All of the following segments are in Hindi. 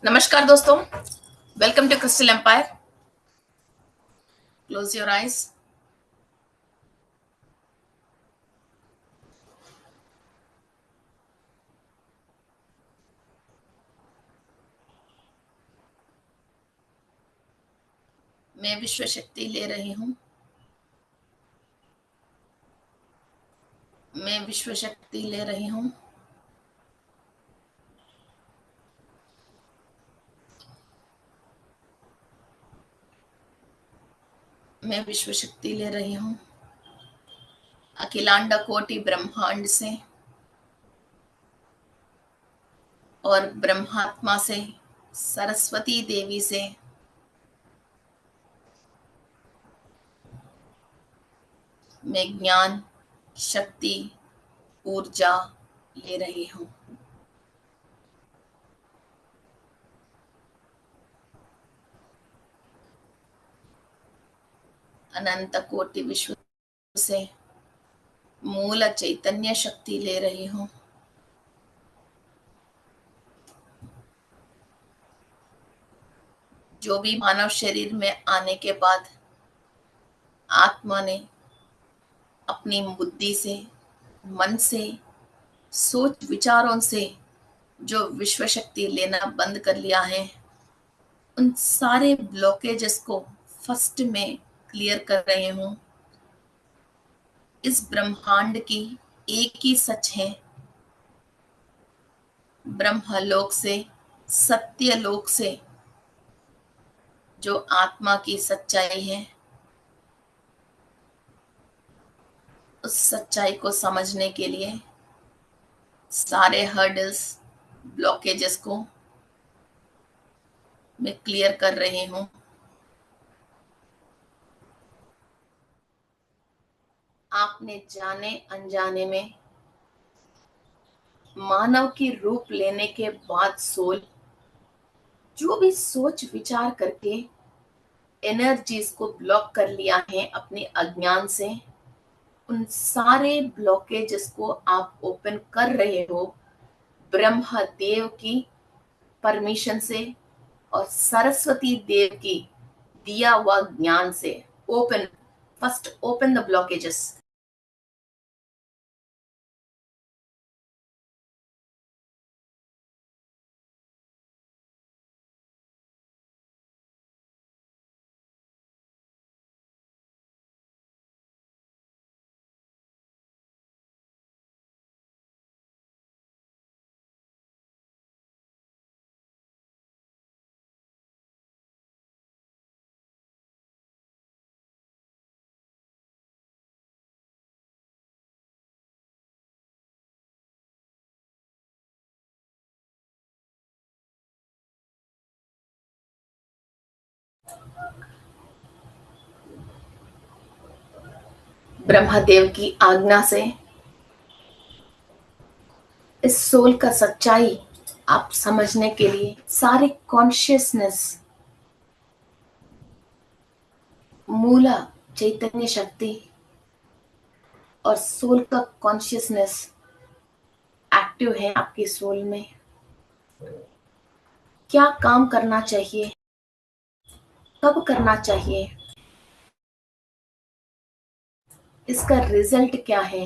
नमस्कार दोस्तों, welcome to crystal empire. Close your eyes. मैं विश्व शक्ति ले रही हूँ। मैं विश्व शक्ति ले रही हूँ। मैं विश्व शक्ति ले रही हूँ। अखिलांड कोटि ब्रह्मांड से और ब्रह्मात्मा से, सरस्वती देवी से मैं ज्ञान, शक्ति, ऊर्जा ले रही हूँ। अनंत कोटि विश्व से मूल चैतन्य शक्ति ले रही हूँ। जो भी मानव शरीर में आने के बाद आत्मा ने अपनी बुद्धि से, मन से, सोच विचारों से जो विश्व शक्ति लेना बंद कर लिया है, उन सारे ब्लॉकेजेस को फर्स्ट में क्लियर कर रहे हूं। इस ब्रह्मांड की एक ही सच है। ब्रह्मलोक से, सत्य लोक से जो आत्मा की सच्चाई है, उस सच्चाई को समझने के लिए सारे हर्डल्स, ब्लॉकेजेस को मैं क्लियर कर रही हूं। आपने जाने अनजाने में मानव की रूप लेने के बाद सोल जो भी सोच विचार करके एनर्जीज को ब्लॉक कर लिया है अपने अज्ञान से, उन सारे ब्लॉकेजेस को आप ओपन कर रहे हो ब्रह्म देव की परमिशन से और सरस्वती देव की दिया हुआ ज्ञान से। Open, first open the blockages. Brahmadev की आज्ञा से इस सोल का सच्चाई आप समझने के लिए सारे कॉन्शियसनेस, मूला चैतन्य शक्ति और सोल का कॉन्शियसनेस एक्टिव है आपके सोल में। क्या काम करना चाहिए, कब करना चाहिए, इसका रिजल्ट क्या है,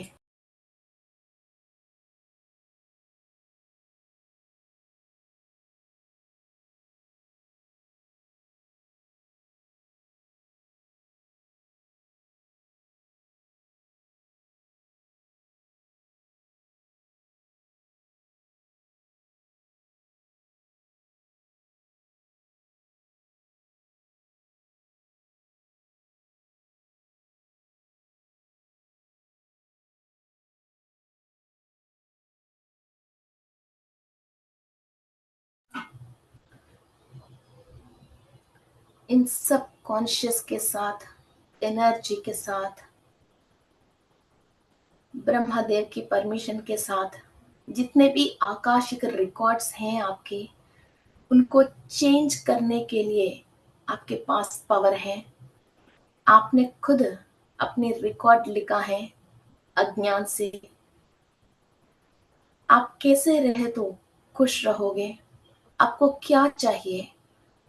इन सब कॉन्शियस के साथ, एनर्जी के साथ, ब्रह्मदेव की परमिशन के साथ जितने भी आकाशिक रिकॉर्ड्स हैं आपके, उनको चेंज करने के लिए आपके पास पावर है। आपने खुद अपने रिकॉर्ड लिखा है अज्ञान से। आप कैसे रहे तो खुश रहोगे, आपको क्या चाहिए,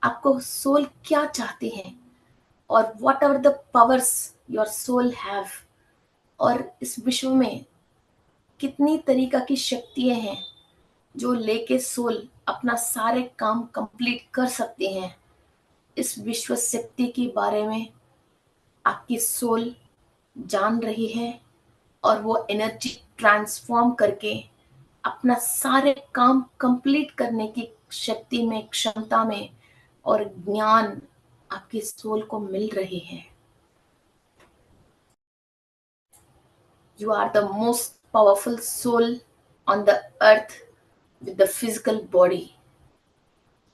आपको सोल क्या चाहती है, और whatever the powers your soul have, और इस विश्व में कितनी तरीका की शक्तियां हैं जो लेके सोल अपना सारे काम कंप्लीट कर सकती हैं। इस विश्व शक्ति के बारे में आपकी सोल जान रही है, और वो एनर्जी ट्रांसफॉर्म करके अपना सारे काम कंप्लीट करने की शक्ति में, क्षमता में और ज्ञान आपकी सोल को मिल रही है। You are the most powerful soul on the earth with the physical body.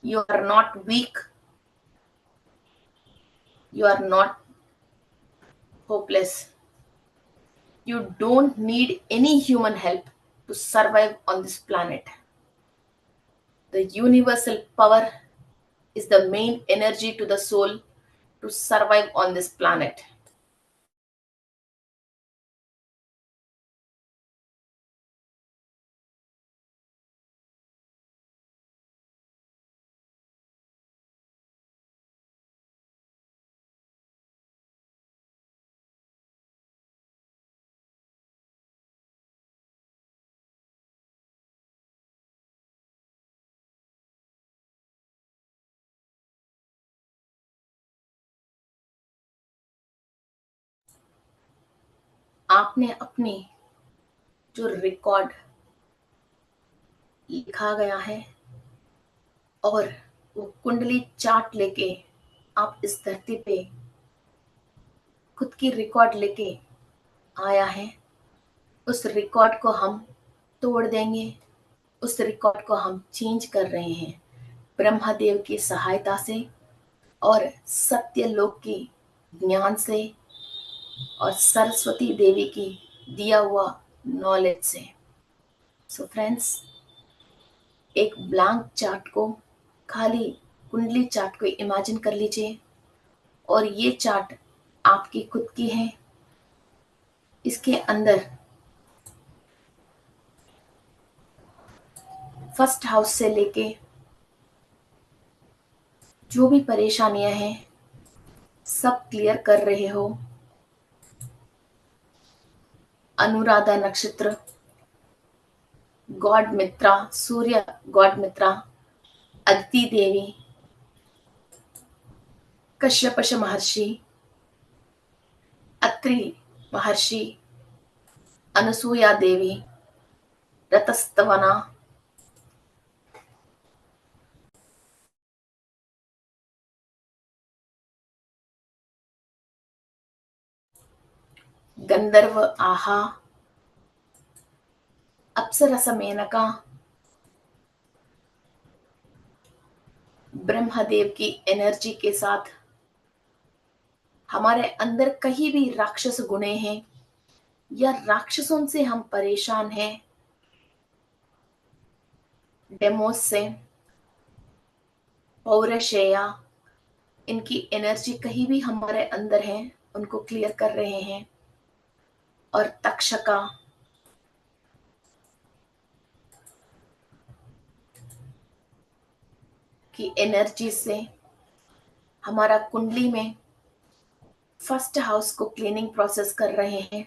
You are not weak. You are not hopeless. You don't need any human help to survive on this planet. The universal power is the main energy to the soul to survive on this planet. आपने अपनी जो रिकॉर्ड लिखा गया है, और वो कुंडली चार्ट लेके आप इस धरती पे खुद की रिकॉर्ड लेके आया है, उस रिकॉर्ड को हम तोड़ देंगे। उस रिकॉर्ड को हम चेंज कर रहे हैं ब्रह्मदेव की सहायता से, और सत्य लोक की ज्ञान से, और सरस्वती देवी की दिया हुआ नॉलेज से। सो फ्रेंड्स, एक ब्लैंक चार्ट को, खाली कुंडली चार्ट को इमेजिन कर लीजिए, और ये चार्ट आपकी खुद की है। इसके अंदर फर्स्ट हाउस से लेके जो भी परेशानियां हैं सब क्लियर कर रहे हो। अनुराधा नक्षत्र, गॉड मित्रा, सूर्य गॉड मित्रा, अदिति देवी, कश्यपश महर्षि, अत्रि महर्षि, अनुसूया देवी, रतस्तवना, गंधर्व आहा, अप्सरस मेनका, ब्रह्मदेव की एनर्जी के साथ हमारे अंदर कहीं भी राक्षस गुणे हैं, या राक्षसों से हम परेशान हैं, डेमोस से, पौरशेया, इनकी एनर्जी कहीं भी हमारे अंदर है, उनको क्लियर कर रहे हैं। और तक्षका, की एनर्जी से हमारा कुंडली में फर्स्ट हाउस को क्लीनिंग प्रोसेस कर रहे हैं।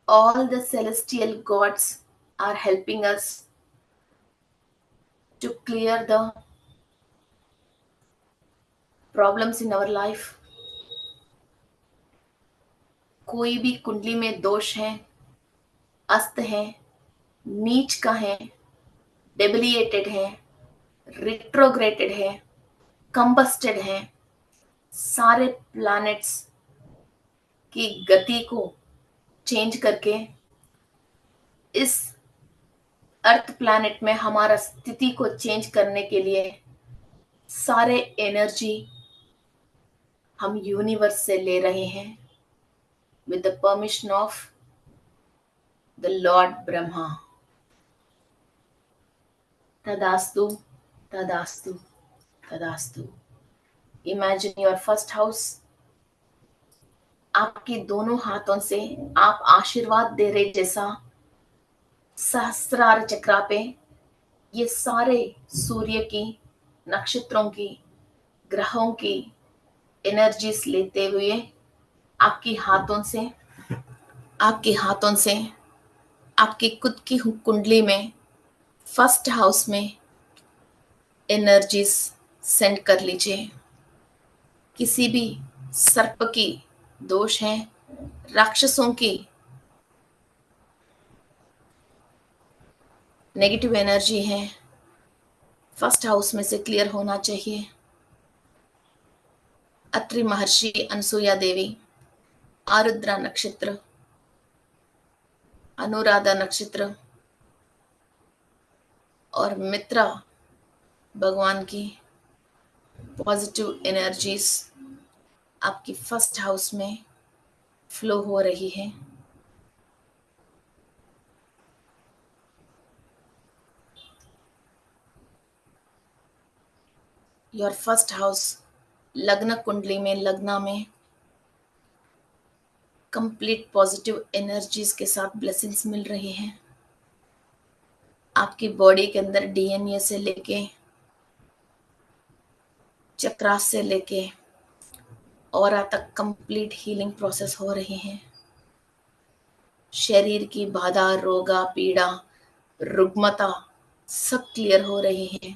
All the celestial gods are helping us to clear the problems in our life. कोई भी कुंडली में दोष है, अस्त है, नीच का है, डेबिलिएटेड है, रिट्रोग्रेटेड है, कंबस्टेड है, सारे प्लैनेट्स की गति को चेंज करके इस अर्थ प्लैनेट में हमारा स्थिति को चेंज करने के लिए सारे एनर्जी हम यूनिवर्स से ले रहे हैं, with the permission of the Lord Brahma. Tadastu, Tadastu, Tadastu. Imagine your first house. आपके दोनों हाथों से आप आशीर्वाद दे रहे, जैसा सहस्रार चक्रा पे ये सारे सूर्य की, नक्षत्रों की, ग्रहों की एनर्जीज लेते हुए आपके हाथों से आपके हाथों से आपकी खुद की कुंडली में फर्स्ट हाउस में एनर्जीज सेंड कर लीजिए। किसी भी सर्प की दोष है, राक्षसों की नेगेटिव एनर्जी है, फर्स्ट हाउस में से क्लियर होना चाहिए। अत्रि महर्षि, अनसुया देवी, आरुद्रा नक्षत्र, अनुराधा नक्षत्र और मित्रा भगवान की पॉजिटिव एनर्जीज आपकी फर्स्ट हाउस में फ्लो हो रही है। योर फर्स्ट हाउस लग्न कुंडली में, लग्ना में कंप्लीट पॉजिटिव एनर्जीज के साथ ब्लेसिंग्स मिल रही हैं। आपकी बॉडी के अंदर डीएनए से लेके, चक्रास से लेके ऑरा तक कंप्लीट हीलिंग प्रोसेस हो रही है। शरीर की बाधा, रोगा, पीड़ा, रुग्मता सब क्लियर हो रही है।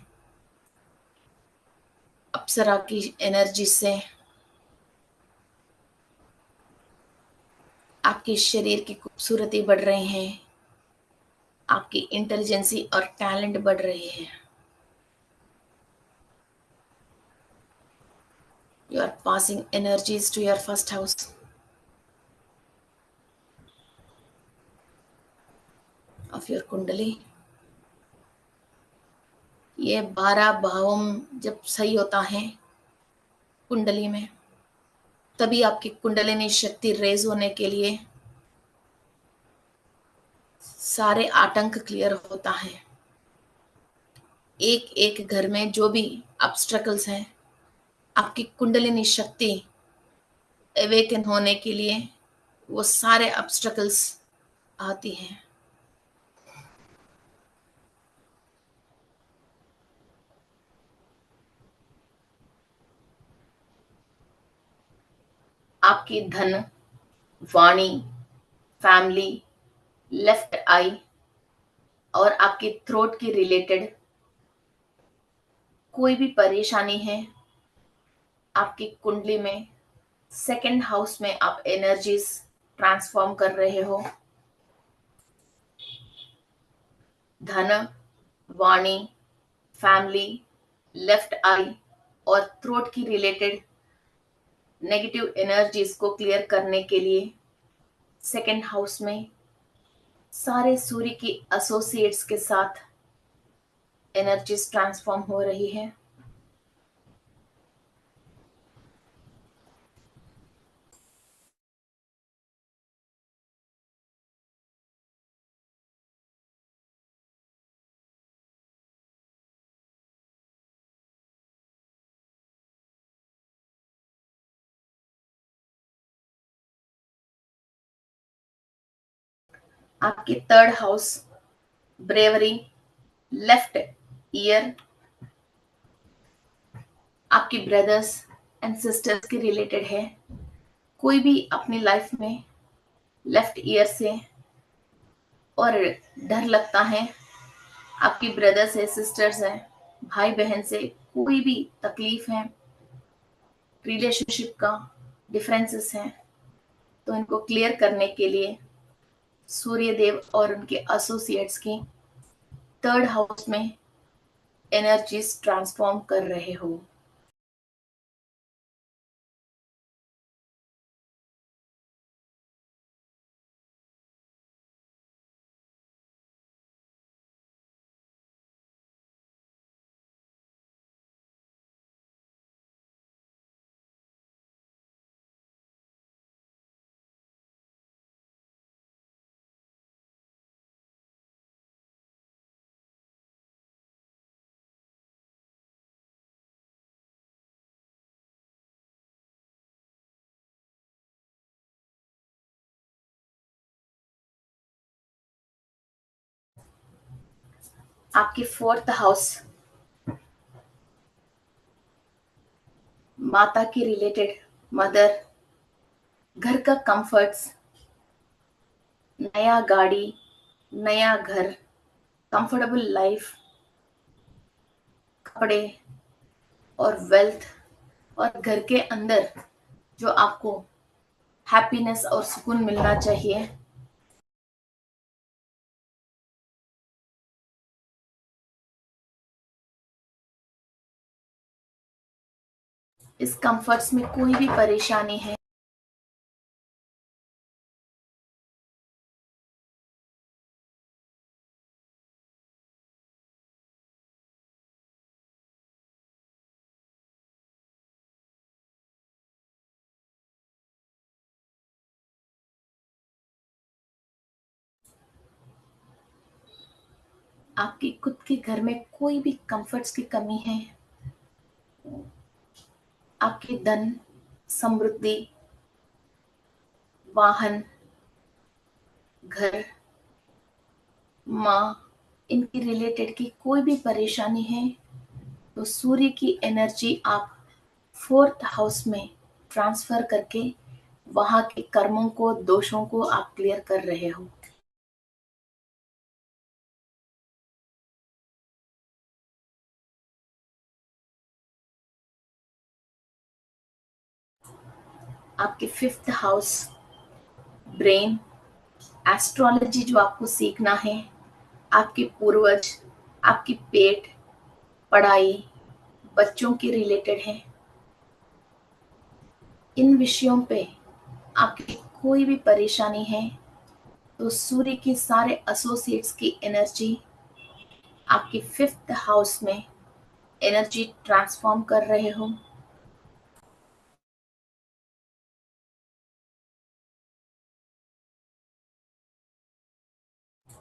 अप्सरा की एनर्जी से आपके शरीर की खूबसूरती बढ़ रही है, आपकी इंटेलिजेंसी और टैलेंट बढ़ रही है। You are passing energies to your first house of your kundli. ये 12 भावों जब सही होता है कुंडली में, तभी आपकी कुंडलिनी शक्ति रेज होने के लिए सारे आतंक क्लियर होता है। एक एक घर में जो भी ऑब्स्ट्रकल्स हैं, आपकी कुंडलिनी शक्ति अवेकन होने के लिए वो सारे ऑब्स्ट्रकल्स आती हैं। आपकी धन, वाणी, फैमिली, लेफ्ट आई और आपकी थ्रोट की रिलेटेड कोई भी परेशानी है, आपकी कुंडली में सेकंड हाउस में आप एनर्जीज ट्रांसफॉर्म कर रहे हो। धन, वाणी, फैमिली, लेफ्ट आई और थ्रोट की रिलेटेड नेगेटिव एनर्जीज को क्लियर करने के लिए सेकंड हाउस में सारे सूर्य की एसोसिएट्स के साथ एनर्जीज ट्रांसफॉर्म हो रही है। आपकी third house bravery, left ear, आपकी ब्रदर्स एंड सिस्टर्स के रिलेटेड है। कोई भी अपनी लाइफ में लेफ्ट ईयर से और डर लगता है, आपकी ब्रदर्स है, सिस्टर्स है, भाई बहन से कोई भी तकलीफ है, रिलेशनशिप का डिफरेंसेस हैं, तो इनको क्लियर करने के लिए सूर्य देव और उनके एसोसिएट्स की थर्ड हाउस में एनर्जीज ट्रांसफॉर्म कर रहे हो। आपकी फोर्थ हाउस माता के रिलेटेड, मदर, घर का कंफर्ट्स, नया गाड़ी, नया घर, कंफर्टेबल लाइफ, कपड़े और वेल्थ, और घर के अंदर जो आपको हैप्पीनेस और सुकून मिलना चाहिए, इस कंफर्ट्स में कोई भी परेशानी है, आपकी खुद के घर में कोई भी कंफर्ट्स की कमी है, आपके धन, समृद्धि, वाहन, घर, माँ, इनके रिलेटेड की कोई भी परेशानी है, तो सूर्य की एनर्जी आप फोर्थ हाउस में ट्रांसफर करके वहां के कर्मों को, दोषों को आप क्लियर कर रहे हो। आपके फिफ्थ हाउस ब्रेन, एस्ट्रोलॉजी जो आपको सीखना है, आपके पूर्वज, आपकी पेट, पढ़ाई, बच्चों के रिलेटेड है, इन विषयों पे आपकी कोई भी परेशानी है, तो सूर्य के सारे एसोसिएट्स की एनर्जी आपके फिफ्थ हाउस में एनर्जी ट्रांसफॉर्म कर रहे हो।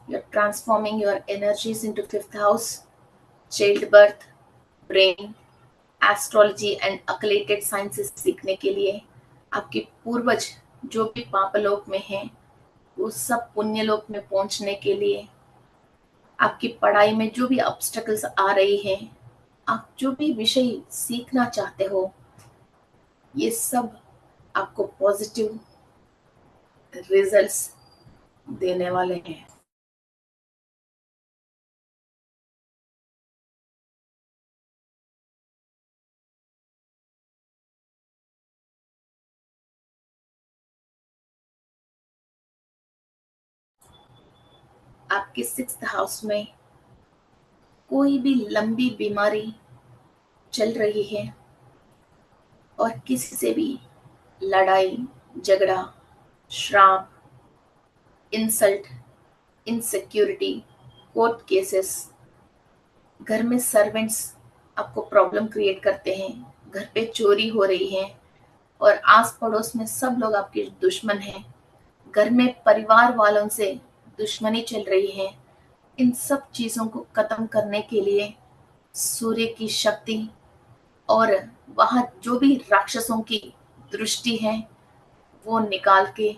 You're transforming your energies into fifth house, childbirth, brain, astrology and अकलेटेड साइंसेस सीखने के लिए, आपके पूर्वज जो भी पापलोक में हैं, वो सब पुण्य लोक में पहुंचने के लिए, आपकी पढ़ाई में जो भी ऑब्स्टेकल्स आ रही हैं, आप जो भी विषय सीखना चाहते हो, ये सब आपको पॉजिटिव रिजल्ट्स देने वाले हैं। आपके सिक्स्थ हाउस में कोई भी लंबी बीमारी चल रही है और किसी से भी लड़ाई, झगड़ा, श्राप, इंसल्ट, इनसिक्योरिटी, कोर्ट केसेस, घर में सर्वेंट्स आपको प्रॉब्लम क्रिएट करते हैं, घर पे चोरी हो रही है और आस पड़ोस में सब लोग आपके दुश्मन हैं, घर में परिवार वालों से दुश्मनी चल रही है, इन सब चीजों को खत्म करने के लिए सूर्य की शक्ति और वहां जो भी राक्षसों की दृष्टि है वो निकाल के,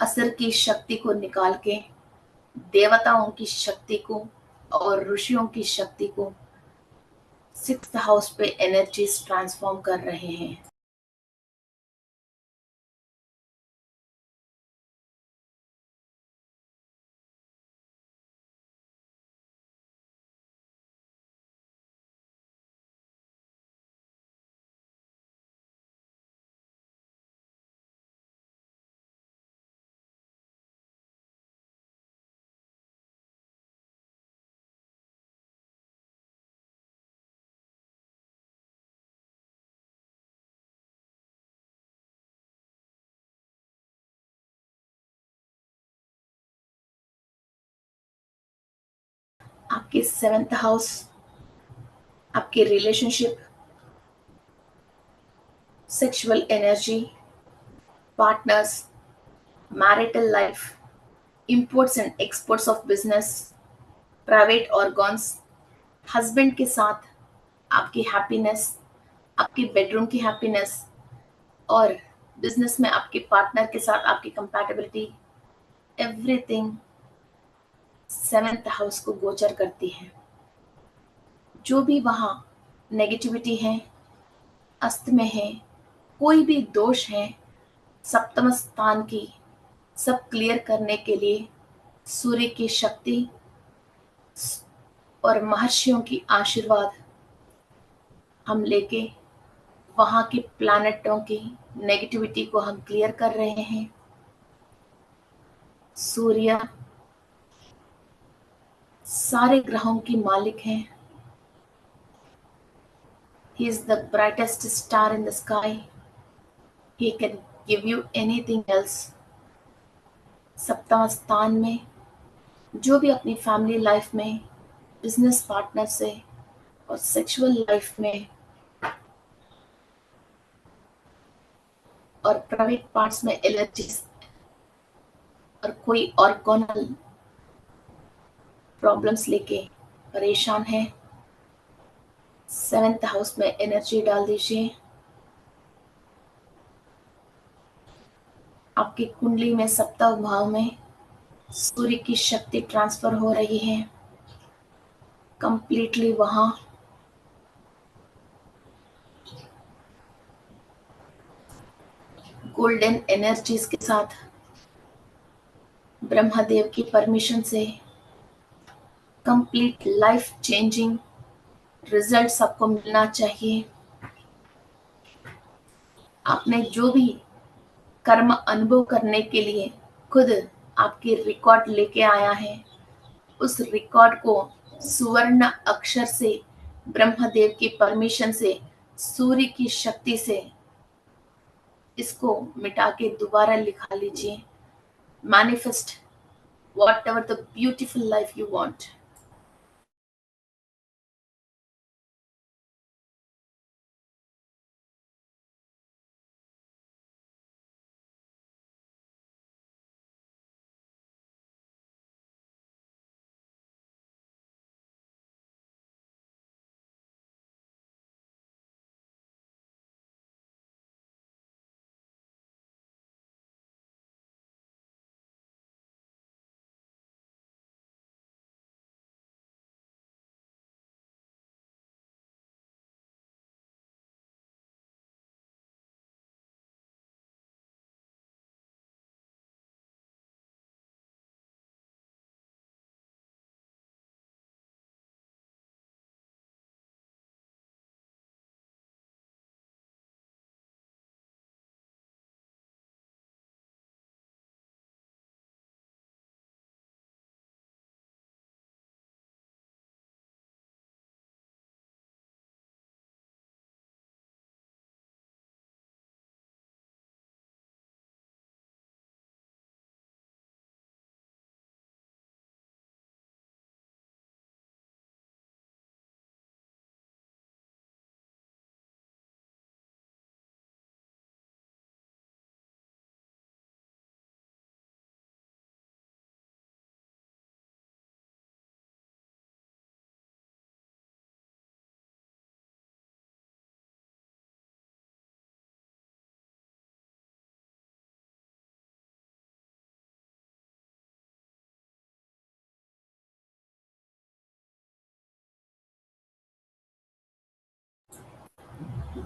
असुर की शक्ति को निकाल के, देवताओं की शक्ति को और ऋषियों की शक्ति को सिक्स्थ हाउस पे एनर्जीज ट्रांसफॉर्म कर रहे हैं। आपके सेवेंथ हाउस आपके relationship, sexual energy, partners, marital life, imports and exports of business, private organs, husband के साथ आपकी हैप्पीनेस, आपकी बेडरूम की हैप्पीनेस, और बिजनेस में आपके पार्टनर के साथ आपकी कंपैटिबिलिटी, एवरीथिंग 7th हाउस को गोचर करती है। जो भी वहाँ नेगेटिविटी है, अस्त में है, कोई भी दोष है, सप्तम स्थान की सब क्लियर करने के लिए सूर्य की शक्ति और महर्षियों की आशीर्वाद हम लेके वहाँ के प्लैनेटों की नेगेटिविटी को हम क्लियर कर रहे हैं। सूर्य सारे ग्रहों की मालिक हैं। He is the brightest star in the sky. He can give you anything else. सप्तम स्थान में जो भी अपनी फैमिली लाइफ में, बिजनेस पार्टनर से और सेक्सुअल लाइफ में और प्राइवेट पार्ट्स में एलर्जीज और कोई ऑर्गोनल प्रॉब्लम्स लेके परेशान है, 7th हाउस में एनर्जी डाल दीजिए। आपकी कुंडली में सप्तम भाव में सूर्य की शक्ति ट्रांसफर हो रही है कंप्लीटली। वहां गोल्डन एनर्जीज के साथ ब्रह्मदेव की परमिशन से कंप्लीट लाइफ चेंजिंग रिजल्ट्स आपको मिलना चाहिए। आपने जो भी कर्म अनुभव करने के लिए खुद आपकी रिकॉर्ड लेके आया है, उस रिकॉर्ड को सुवर्ण अक्षर से ब्रह्मदेव की परमिशन से सूर्य की शक्ति से इसको मिटा के दोबारा लिखा लीजिए। Manifest whatever the beautiful life you want.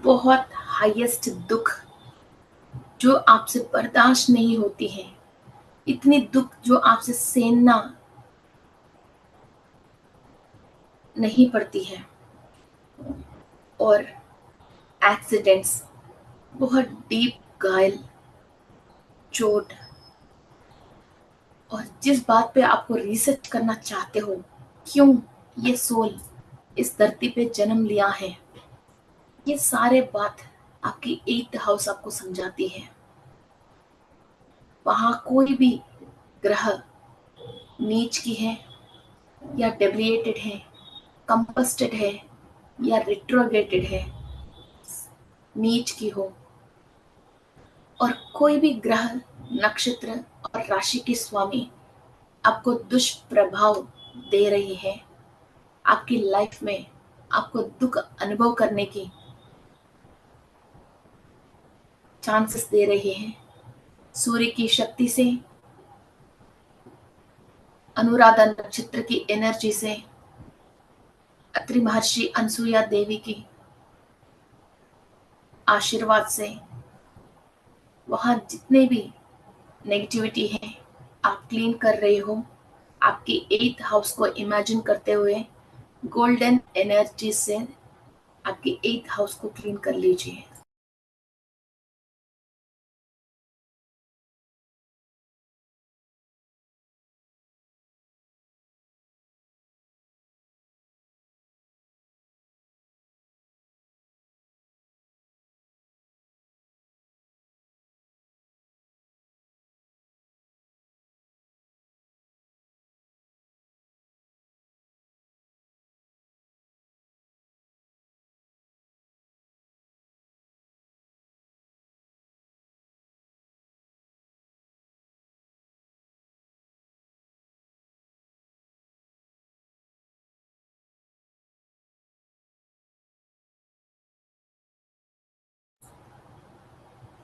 बहुत हाईएस्ट दुख जो आपसे बर्दाश्त नहीं होती है, इतनी दुख जो आपसे सहना नहीं पड़ती है, और एक्सीडेंट्स, बहुत डीप घायल, चोट, और जिस बात पे आपको रिसर्च करना चाहते हो, क्यों ये सोल इस धरती पे जन्म लिया है, ये सारे बात आपकी 8th हाउस आपको समझाती है। वहां कोई भी ग्रह नीच की है या डेविएटेड है, कंपस्टेड है या रिट्रोगेटेड है, नीच की हो, और कोई भी ग्रह, नक्षत्र और राशि के स्वामी आपको दुष्प्रभाव दे रही है, आपकी लाइफ में आपको दुख अनुभव करने की चांसेस दे रही है, सूर्य की शक्ति से अनुराधा नक्षत्र की एनर्जी से, अत्रि महर्षि अनसुईया देवी की आशीर्वाद से, वहां जितने भी नेगेटिविटी है आप क्लीन कर रहे हो। आपकी 8th हाउस को इमेजिन करते हुए गोल्डन एनर्जी से आपकी 8th हाउस को क्लीन कर लीजिए।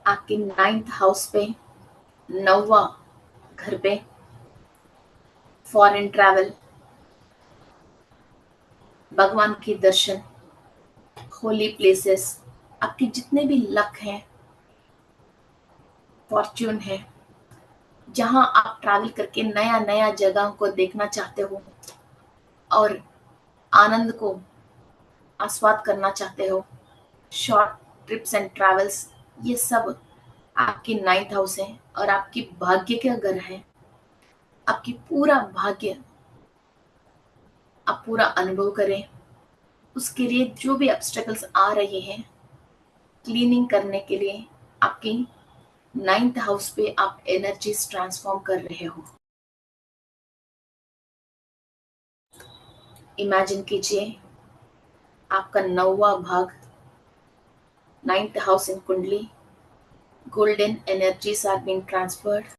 आपके 9th हाउस पे, 9वां घर पे फॉरेन ट्रैवल, भगवान के दर्शन, होली प्लेसेस, आपके जितने भी लक हैं, फॉर्च्यून है, जहां आप ट्रैवल करके नया नया जगह को देखना चाहते हो और आनंद को आस्वाद करना चाहते हो, शॉर्ट ट्रिप्स एंड ट्रैवल्स, ये सब आपकी 9th हाउस है और आपकी भाग्य का घर है। आपकी पूरा भाग्य आप पूरा अनुभव करें। उसके लिए जो भी ऑब्स्टेकल्स आ रहे हैं क्लीनिंग करने के लिए, आपकी 9th हाउस पे आप एनर्जीज ट्रांसफॉर्म कर रहे हो। इमेजिन कीजिए आपका 9वां भाग, 9th हाउस इन कुंडली, golden energies are being transferred।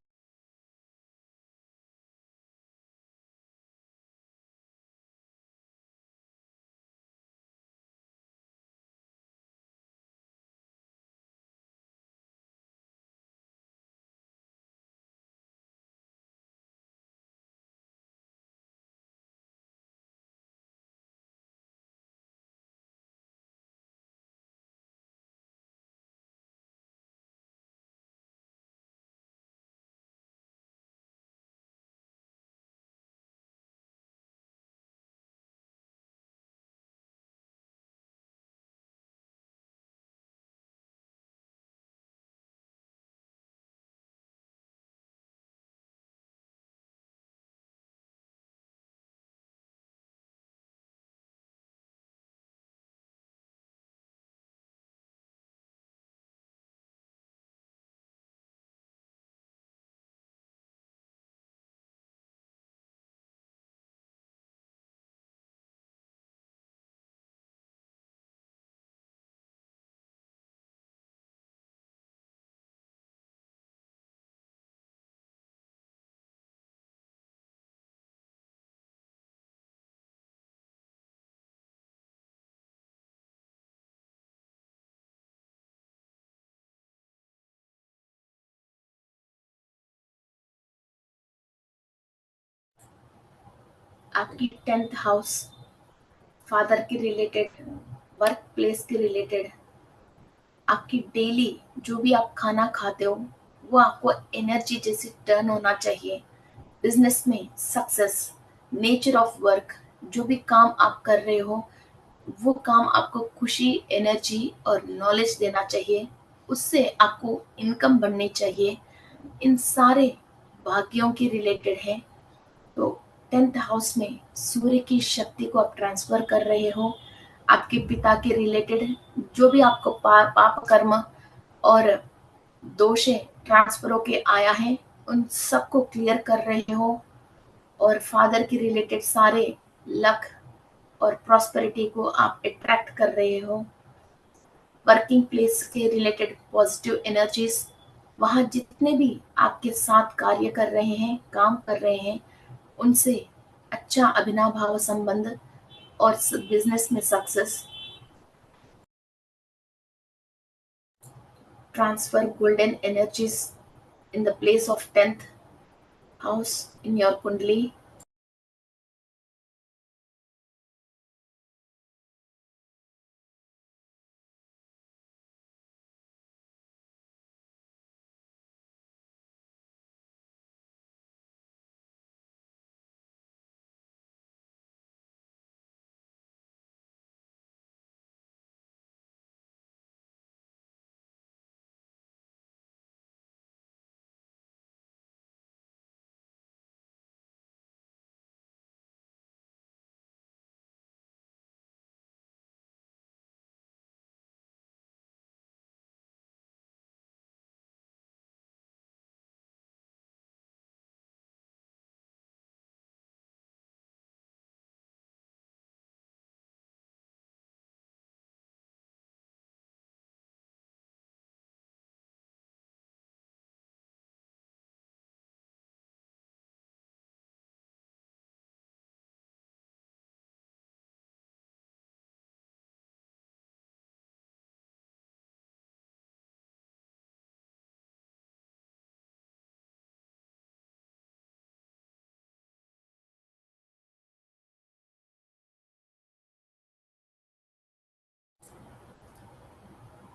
आपकी 10th हाउस फादर के रिलेटेड, वर्क प्लेस के रिलेटेड, आपकी डेली जो भी आप खाना खाते हो वो आपको एनर्जी जैसे टर्न होना चाहिए। बिजनेस में सक्सेस, नेचर ऑफ वर्क, जो भी काम आप कर रहे हो वो काम आपको खुशी, एनर्जी और नॉलेज देना चाहिए। उससे आपको इनकम बढ़नी चाहिए। इन सारे भाग्यों के रिलेटेड है। तो 10th हाउस में सूर्य की शक्ति को आप ट्रांसफर कर रहे हो। आपके पिता के रिलेटेड जो भी आपको पाप कर्म और दोष ट्रांसफर होके आया है उन सबको क्लियर कर रहे हो। और फादर के रिलेटेड सारे लक और प्रॉस्पेरिटी को आप अट्रैक्ट कर रहे हो। वर्किंग प्लेस के रिलेटेड पॉजिटिव एनर्जीज, वहाँ जितने भी आपके साथ कार्य कर रहे हैं, काम कर रहे हैं, उनसे अच्छा अभिनाभाव संबंध और बिजनेस में success. Transfer golden energies in the place of 10th house in your kundali।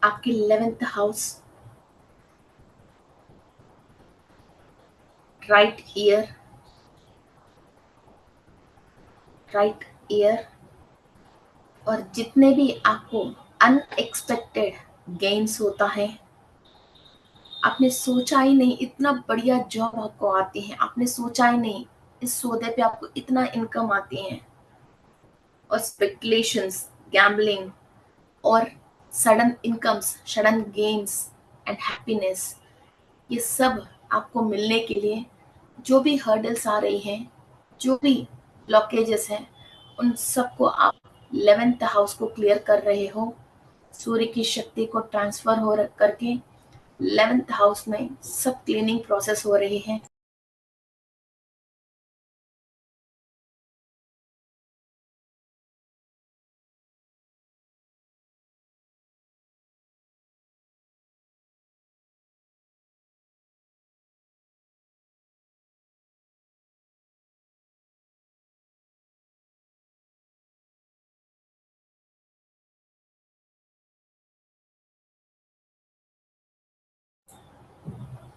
आपकी 11th house, right year, right year, और जितने भी आपको अनएक्सपेक्टेड गेन्स होता है, आपने सोचा ही नहीं इतना बढ़िया जॉब आपको आती है, आपने सोचा ही नहीं इस सौदे पे आपको इतना इनकम आती है, और स्पेकुलेशंस, गैम्बलिंग और sudden incomes, sudden gains and happiness, ये सब आपको मिलने के लिए जो भी हर्डल्स आ रही हैं, जो भी ब्लॉकेजेस हैं, उन सबको आप 11th हाउस को क्लियर कर रहे हो। सूर्य की शक्ति को ट्रांसफर हो करके 11th हाउस में सब क्लीनिंग प्रोसेस हो रही है।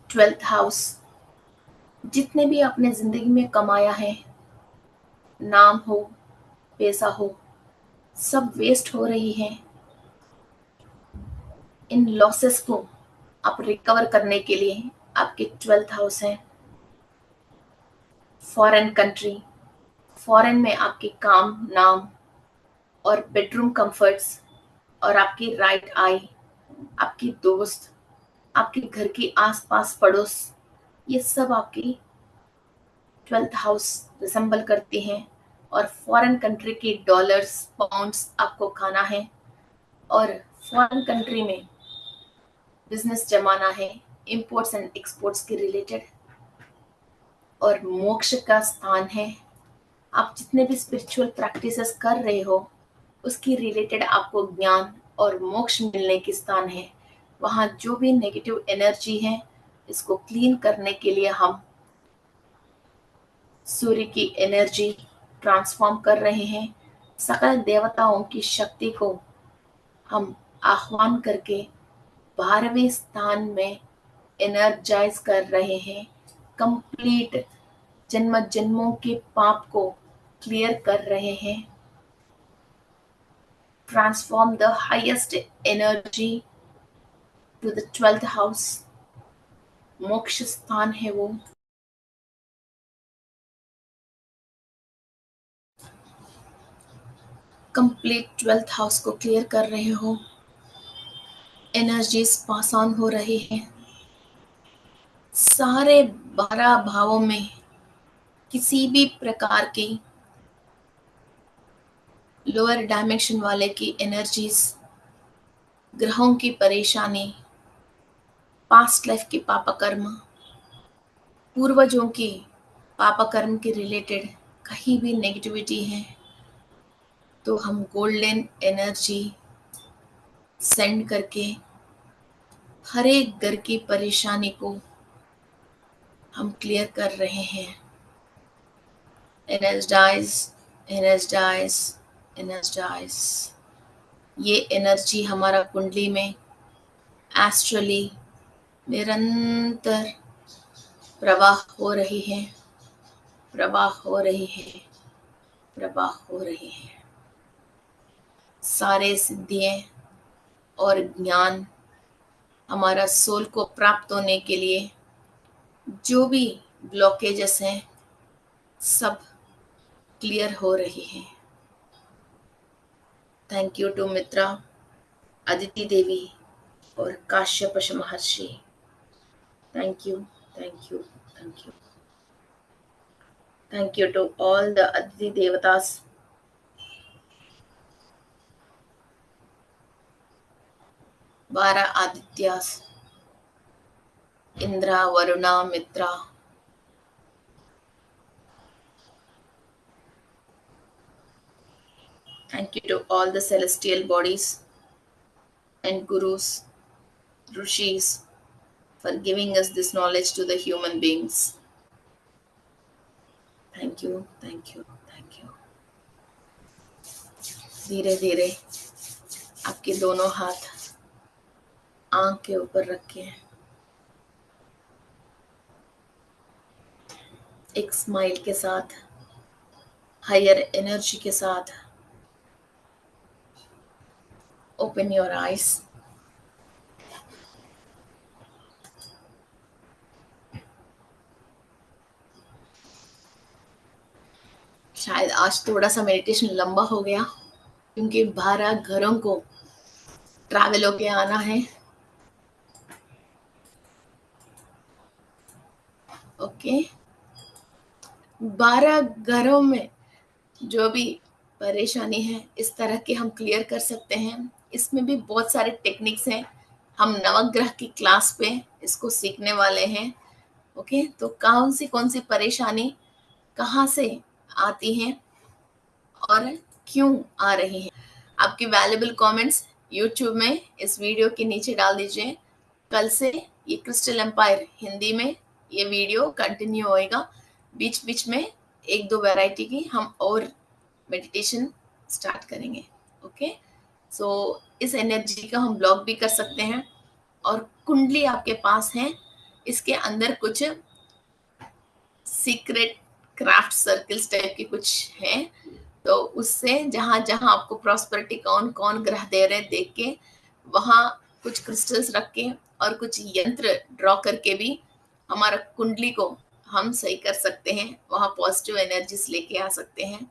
ट्वेल्थ हाउस, जितने भी आपने जिंदगी में कमाया है, नाम हो, पैसा हो, सब वेस्ट हो रही है। इन लॉसेस को आप रिकवर करने के लिए आपके 12th हाउस है फॉरेन कंट्री, फॉरेन में आपके काम, नाम और बेडरूम कंफर्ट्स, और आपकी राइट आई, आपकी दोस्त, आपके घर की आसपास पड़ोस, ये सब आपकी 12th हाउस रिसेंबल करती हैं। और फॉरेन कंट्री की डॉलर्स, पाउंड्स आपको खाना है, और फॉरेन कंट्री में बिजनेस जमाना है, इंपोर्ट्स एंड एक्सपोर्ट्स के रिलेटेड, और मोक्ष का स्थान है। आप जितने भी स्पिरिचुअल प्रैक्टिसेस कर रहे हो, उसकी रिलेटेड आपको ज्ञान और मोक्ष मिलने की स्थान है। वहाँ जो भी नेगेटिव एनर्जी है, इसको क्लीन करने के लिए हम सूर्य की एनर्जी ट्रांसफॉर्म कर रहे हैं। सकल देवताओं की शक्ति को हम आह्वान करके 12वें स्थान में एनर्जाइज कर रहे हैं। कंप्लीट जन्म जन्मों के पाप को क्लियर कर रहे हैं। Transform the highest energy to the 12th house, मोक्ष स्थान है वो। कंप्लीट 12th हाउस को क्लियर कर रहे हो, एनर्जीज पास ऑन हो रही है। सारे 12 भावों में किसी भी प्रकार की लोअर डायमेंशन वाले की एनर्जीज, ग्रहों की परेशानी, पास्ट लाइफ की पापा कर्म, पूर्वजों की पापा कर्म के रिलेटेड कहीं भी नेगेटिविटी है, तो हम गोल्डन एनर्जी सेंड करके हर एक घर की परेशानी को हम क्लियर कर रहे हैं। Energize, energize, energize. ये एनर्जी हमारा कुंडली में एस्ट्रली निरंतर प्रवाह हो रही है, प्रवाह हो रही है, प्रवाह हो रही है। सारे सिद्धियां और ज्ञान हमारा सोल को प्राप्त होने के लिए जो भी ब्लॉकेजेस हैं, सब क्लियर हो रही है। थैंक यू टू मित्रा, अदिति देवी और काश्यप महर्षि। Thank you, thank you, thank you. Thank you to all the Aditi Devatas. 12 Adityas, Indra, Varuna, Mitra. Thank you to all the celestial bodies and gurus, rishis, for giving us this knowledge to the human beings. Thank you, thank you, thank you. धीरे धीरे आपके दोनों हाथ आंख के ऊपर रखें, एक स्माइल के साथ, हायर एनर्जी के साथ ओपन योर आईज। शायद आज थोड़ा सा मेडिटेशन लंबा हो गया क्योंकि 12 घरों को ट्रैवल होके आना है। ओके, 12 घरों में जो भी परेशानी है इस तरह के हम क्लियर कर सकते हैं। इसमें भी बहुत सारे टेक्निक्स हैं, हम नवग्रह की क्लास पे इसको सीखने वाले हैं। ओके, तो कौन सी परेशानी कहाँ से आती हैं और क्यों आ रही हैं। आपकी वैल्यूबल कमेंट्स यूट्यूब में इस वीडियो के नीचे डाल दीजिए। कल से ये क्रिस्टल एम्पायर हिंदी में ये वीडियो कंटिन्यू होएगा। बीच बीच में एक दो वैरायटी की हम और मेडिटेशन स्टार्ट करेंगे। ओके, सो इस एनर्जी का हम ब्लॉक भी कर सकते हैं। और कुंडली आपके पास है, इसके अंदर कुछ सीक्रेट क्राफ्ट सर्कल्स टाइप के कुछ हैं, तो उससे जहां जहां आपको प्रॉस्पेरिटी कौन कौन ग्रह दे रहे हैं देख के वहां कुछ क्रिस्टल्स रख के और कुछ यंत्र ड्रॉ करके भी हमारा कुंडली को हम सही कर सकते हैं, वहां पॉजिटिव एनर्जीज लेके आ सकते हैं।